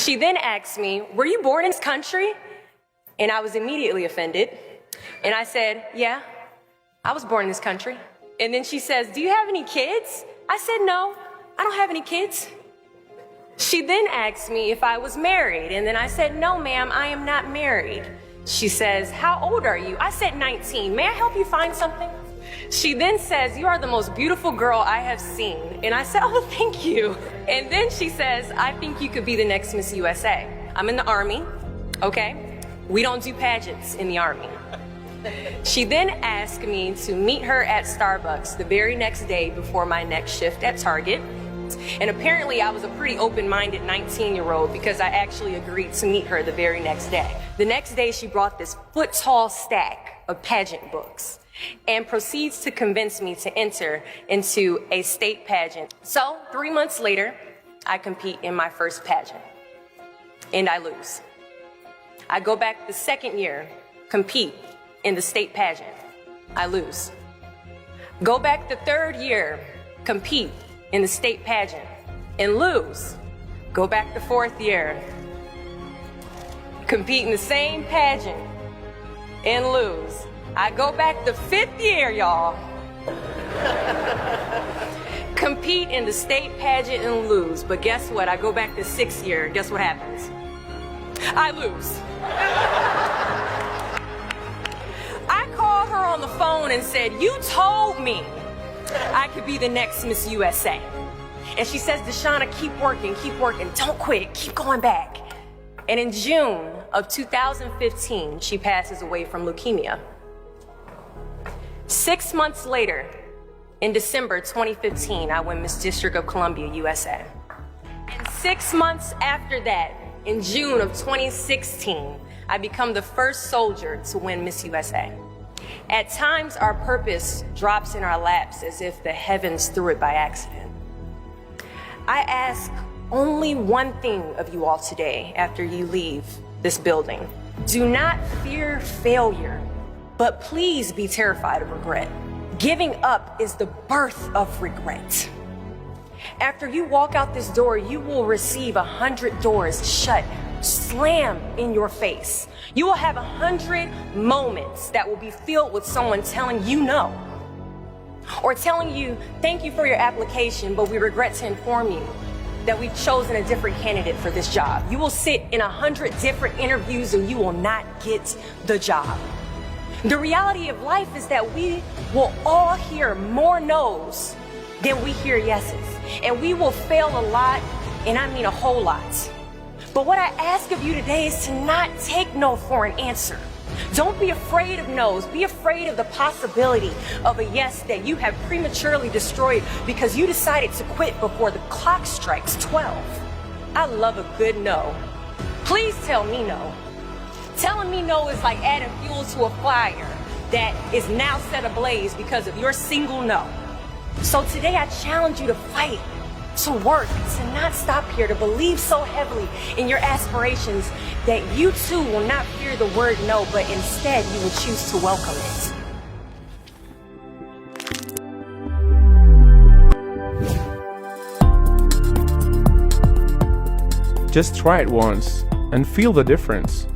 She then asked me, were you born in this country? And I was immediately offended. And I said, yeah, I was born in this country. And then she says, do you have any kids? I said, no, I don't have any kids. She then asked me if I was married. And then I said, no, ma'am, I am not married. She says, how old are you? I said, 19. May I help you find something? She then says, you are the most beautiful girl I have seen. And I said, oh, thank you. And then she says, I think you could be the next Miss USA. I'm in the Army, okay? We don't do pageants in the Army. She then asked me to meet her at Starbucks the very next day before my next shift at Target. And apparently I was a pretty open-minded 19-year-old because I actually agreed to meet her the very next day. The next day she brought this foot-tall stack of pageant books and proceeds to convince me to enter into a state pageant. So 3 months later, I compete in my first pageant and I lose. I go back the second year, compete in the state pageant. I lose. Go back the third year, compete in the state pageant and lose. Go back the fourth year, compete in the same pageant and lose. I go back the fifth year, y'all. Compete in the state pageant and lose. But guess what? I go back the sixth year. Guess what happens? I lose. I called her on the phone and said, you told me I could be the next Miss USA. And she says, Deshauna, keep working, don't quit, keep going back. And in June of 2015, she passes away from leukemia. 6 months later, in December 2015, I win Miss District of Columbia, USA. And 6 months after that, in June of 2016, I become the first soldier to win Miss USA. At times, our purpose drops in our laps as if the heavens threw it by accident. I ask only one thing of you all today after you leave this building. Do not fear failure, but please be terrified of regret. Giving up is the birth of regret. After you walk out this door, you will receive 100 doors shut, slam in your face. You will have 100 moments that will be filled with someone telling you no, or telling you, thank you for your application, but we regret to inform you that we've chosen a different candidate for this job. You will sit in 100 different interviews and you will not get the job. The reality of life is that we will all hear more no's than we hear yeses. And we will fail a lot, and I mean a whole lot. But what I ask of you today is to not take no for an answer. Don't be afraid of no's. Be afraid of the possibility of a yes that you have prematurely destroyed because you decided to quit before the clock strikes 12. I love a good no. Please tell me no. Telling me no is like adding fuel to a fire that is now set ablaze because of your single no. So today I challenge you to fight, to work, to not stop here, to believe so heavily in your aspirations that you too will not fear the word no, but instead you will choose to welcome it. Just try it once and feel the difference.